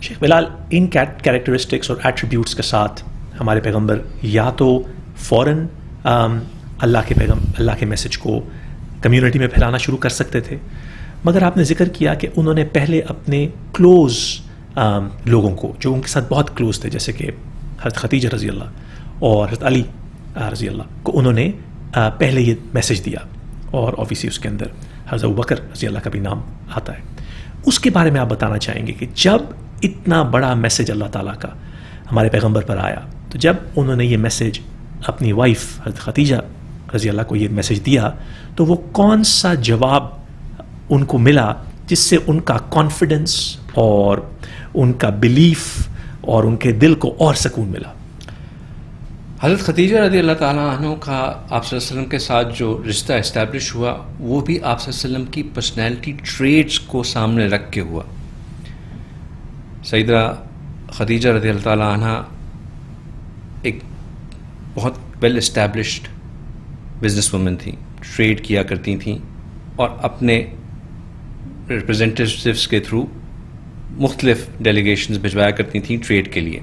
شیخ بلال، ان characteristics اور attributes کے ساتھ ہمارے پیغمبر یا تو فوراً اللہ کے میسج کو کمیونٹی میں پھیلانا شروع کر سکتے تھے، مگر آپ نے ذکر کیا کہ انہوں نے پہلے اپنے کلوز لوگوں کو جو ان کے ساتھ بہت کلوز تھے، جیسے کہ حضرت خدیجہ رضی اللہ اور حضرت علی رضی اللہ کو انہوں نے پہلے یہ میسج دیا، اور آبویسلی اس کے اندر حضرت ابوبکر رضی اللہ کا بھی نام آتا ہے. اس کے بارے میں آپ بتانا چاہیں گے کہ جب اتنا بڑا میسج اللہ تعالیٰ کا ہمارے پیغمبر پر آیا، تو جب انہوں نے یہ میسج اپنی وائف حضرت خدیجہ رضی اللہ کو یہ میسج دیا، تو وہ کون سا جواب ان کو ملا جس سے ان کا کانفیڈنس اور ان کا بلیف اور ان کے دل کو اور سکون ملا؟ حضرت خدیجہ رضی اللہ تعالیٰ عنہ کا آپ صلی اللہ علیہ وسلم کے ساتھ جو رشتہ اسٹیبلش ہوا، وہ بھی آپ صلی اللہ علیہ وسلم کی پرسنالٹی ٹریٹس کو سامنے رکھ کے ہوا. سیدہ خدیجہ رضی اللہ تعالیٰ عنہ ایک بہت ویل اسٹیبلشڈ بزنس وومن تھیں، ٹریڈ کیا کرتی تھیں اور اپنے ریپرزینٹیوز کے تھرو مختلف ڈیلیگیشنز بھجوایا کرتی تھیں ٹریڈ کے لیے.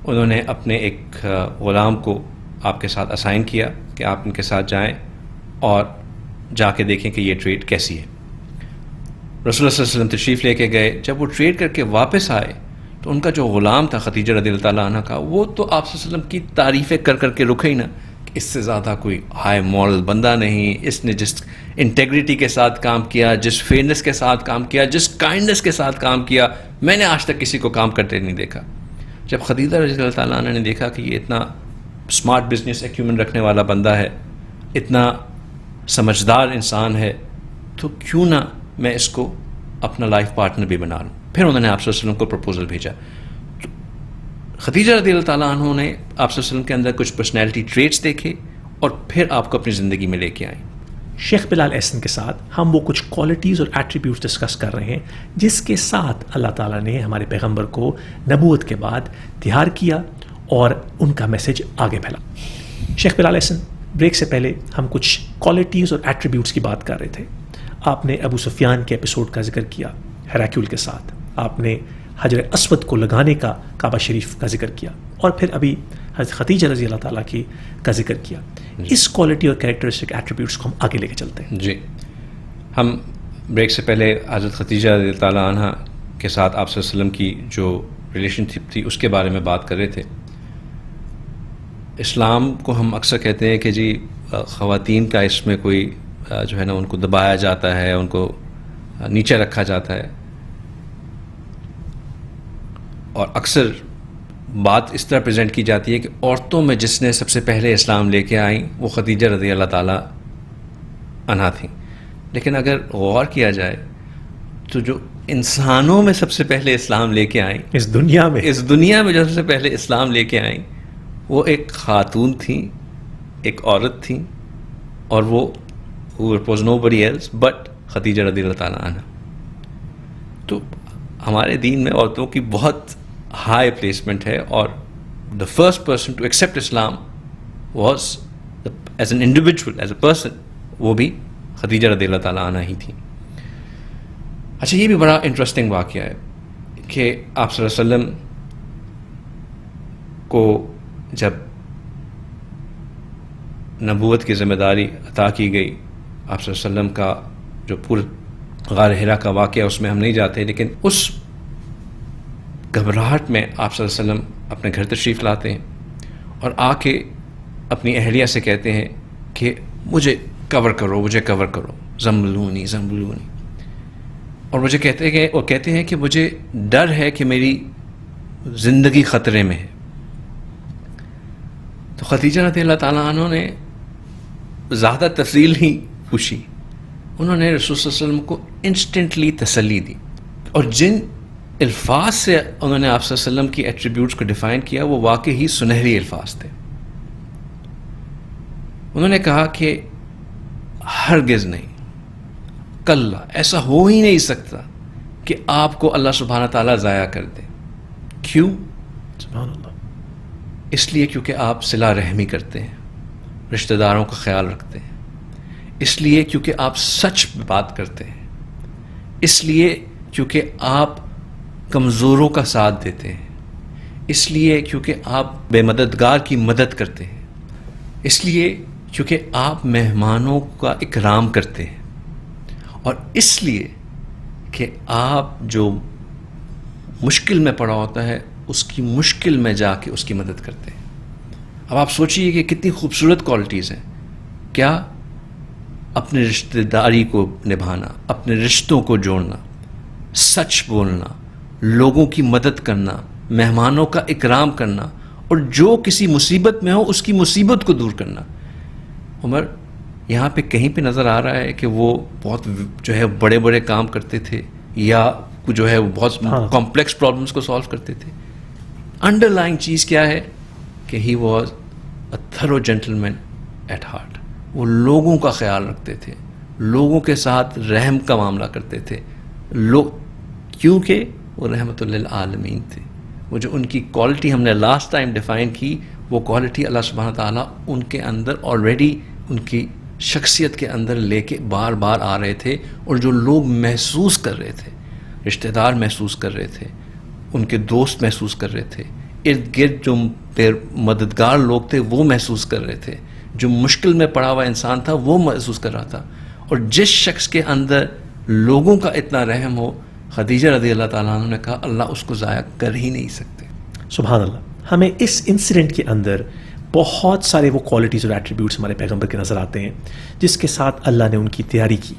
انہوں نے اپنے ایک غلام کو آپ کے ساتھ اسائن کیا کہ آپ ان کے ساتھ جائیں اور جا کے دیکھیں کہ یہ ٹریڈ کیسی ہے. رسول اللہ صلی اللہ علیہ وسلم تشریف لے کے گئے. جب وہ ٹریڈ کر کے واپس آئے تو ان کا جو غلام تھا خدیجہ رضی اللہ تعالیٰ عنہ کا، وہ تو آپ صلی اللہ علیہ وسلم کی تعریفیں کر کر کے رکے ہی نہ کہ اس سے زیادہ کوئی ہائی مورل بندہ نہیں، اس نے جس انٹیگریٹی کے ساتھ کام کیا، جس فیئرنس کے ساتھ کام کیا، جس کائنڈنس کے ساتھ کام کیا، میں نے آج تک کسی کو کام کرتے نہیں دیکھا. جب خدیجہ رضی اللہ تعالیٰ عنہ نے دیکھا کہ یہ اتنا اسمارٹ بزنس ایکیومن رکھنے والا بندہ ہے، اتنا سمجھدار انسان ہے، تو کیوں نہ میں اس کو اپنا لائف پارٹنر بھی بنا لوں. پھر انہوں نے آپ صلی اللہ علیہ وسلم کو پروپوزل بھیجا. تو خدیجہ رضی اللہ تعالیٰ عنہ نے آپ صلی اللہ علیہ وسلم کے اندر کچھ پرسنالٹی ٹریٹس دیکھے اور پھر آپ کو اپنی زندگی میں لے کے آئیں. شیخ بلال احسن کے ساتھ ہم وہ کچھ کوالٹیز اور ایٹریبیوٹس ڈسکس کر رہے ہیں جس کے ساتھ اللہ تعالیٰ نے ہمارے پیغمبر کو نبوت کے بعد تیار کیا اور ان کا میسج آگے پھیلا. شیخ بلال احسن، بریک سے پہلے ہم کچھ کوالٹیز اور ایٹریبیوٹس کی بات کر رہے تھے. آپ نے ابو سفیان کے ایپیسوڈ کا ذکر کیا ہیراکیول کے ساتھ، آپ نے حجر اسود کو لگانے کا کعبہ شریف کا ذکر کیا، اور پھر ابھی حضرت خدیجہ رضی اللہ تعالیٰ کی کا ذکر کیا. اس کوالٹی اور کریکٹرسٹک ایٹریبیوٹس کو ہم آگے لے کے چلتے ہیں. جی، ہم بریک سے پہلے حضرت خدیجہ رضی اللہ تعالیٰ عنہ کے ساتھ آپ صلی اللہ علیہ وسلم کی جو ریلیشن شپ تھی اس کے بارے میں بات کر رہے تھے. اسلام کو ہم اکثر کہتے ہیں کہ جی خواتین کا اس میں کوئی جو ہے نا ان کو دبایا جاتا ہے، ان کو نیچے رکھا جاتا ہے، اور اکثر بات اس طرح پریزنٹ کی جاتی ہے کہ عورتوں میں جس نے سب سے پہلے اسلام لے کے آئیں وہ خدیجہ رضی اللہ تعالیٰ عنہا تھیں. لیکن اگر غور کیا جائے تو جو انسانوں میں سب سے پہلے اسلام لے کے آئیں، اس دنیا میں جو سب سے پہلے اسلام لے کے آئیں، وہ ایک خاتون تھیں، ایک عورت تھیں، اور وہ was nobody else but Khadija رضی اللہ تعالیٰ عنہ. تو ہمارے دین میں عورتوں کی بہت ہائی پلیسمنٹ ہے، اور the first person to accept Islam was as an individual, as a person، وہ بھی خدیجہ رضی اللہ تعالیٰ عنہ ہی تھیں. اچھا، یہ بھی بڑا انٹرسٹنگ واقعہ ہے کہ آپ صلی اللہ علیہ وسلم کو جب نبوت کی ذمہ داری عطا کی گئی، آپ صلی اللہ علیہ وسلم کا جو پورا غار حرا کا واقعہ اس میں ہم نہیں جاتے، لیکن اس گھبراہٹ میں آپ صلی اللہ علیہ وسلم اپنے گھر تشریف لاتے ہیں اور آ کے اپنی اہلیہ سے کہتے ہیں کہ مجھے کور کرو، زملونی. اور مجھے کہتے ہیں کہ مجھے ڈر ہے کہ میری زندگی خطرے میں ہے. تو خدیجہ رضی اللہ تعالیٰ عنہ نے زیادہ تفصیل نہیں پوچھی، انہوں نے رسول صلی اللہ علیہ وسلم کو انسٹنٹلی تسلی دی، اور جن الفاظ سے انہوں نے آپ صلی اللہ علیہ وسلم کی ایٹریبیوٹس کو ڈیفائن کیا وہ واقعی ہی سنہری الفاظ تھے. انہوں نے کہا کہ ہرگز نہیں، کلا، ایسا ہو ہی نہیں سکتا کہ آپ کو اللہ سبحانہ تعالیٰ ضائع کر دے. کیوں؟ سبحان اللہ. اس لیے کیونکہ آپ صلہ رحمی کرتے ہیں، رشتہ داروں کا خیال رکھتے ہیں، اس لیے کیونکہ آپ سچ بات کرتے ہیں، اس لیے کیونکہ آپ کمزوروں کا ساتھ دیتے ہیں، اس لیے کیونکہ آپ بے مددگار کی مدد کرتے ہیں، اس لیے کیونکہ آپ مہمانوں کا اکرام کرتے ہیں، اور اس لیے کہ آپ جو مشکل میں پڑا ہوتا ہے اس کی مشکل میں جا کے اس کی مدد کرتے ہیں۔ اب آپ سوچئے کہ کتنی خوبصورت کوالٹیز ہیں، کیا اپنے رشتہ داری کو نبھانا، اپنے رشتوں کو جوڑنا، سچ بولنا، لوگوں کی مدد کرنا، مہمانوں کا اکرام کرنا، اور جو کسی مصیبت میں ہو اس کی مصیبت کو دور کرنا۔ عمر یہاں پہ کہیں پہ نظر آ رہا ہے کہ وہ بہت جو ہے بڑے بڑے کام کرتے تھے یا جو ہے وہ بہت کمپلیکس پرابلمس کو سالو کرتے تھے؟ انڈر لائن چیز کیا ہے کہ he was a thorough gentleman at heart. وہ لوگوں کا خیال رکھتے تھے، لوگوں کے ساتھ رحم کا معاملہ کرتے تھے، کیونکہ وہ رحمت للعالمین تھے۔ وہ جو ان کی کوالٹی ہم نے لاسٹ ٹائم ڈیفائن کی، وہ کوالٹی اللہ سبحانہ تعالیٰ ان کے اندر آلریڈی ان کی شخصیت کے اندر لے کے بار بار آ رہے تھے، اور جو لوگ محسوس کر رہے تھے، رشتہ دار محسوس کر رہے تھے، ان کے دوست محسوس کر رہے تھے، ارد گرد جو مددگار لوگ تھے وہ محسوس کر رہے تھے، جو مشکل میں پڑا ہوا انسان تھا وہ محسوس کر رہا تھا۔ اور جس شخص کے اندر لوگوں کا اتنا رحم ہو، خدیجہ رضی اللہ تعالیٰ عنہ نے کہا اللہ اس کو ضائع کر ہی نہیں سکتے۔ سبحان اللہ۔ ہمیں اس انسیڈنٹ کے اندر بہت سارے وہ کوالٹیز اور ایٹریبیوٹس ہمارے پیغمبر کے نظر آتے ہیں جس کے ساتھ اللہ نے ان کی تیاری کی،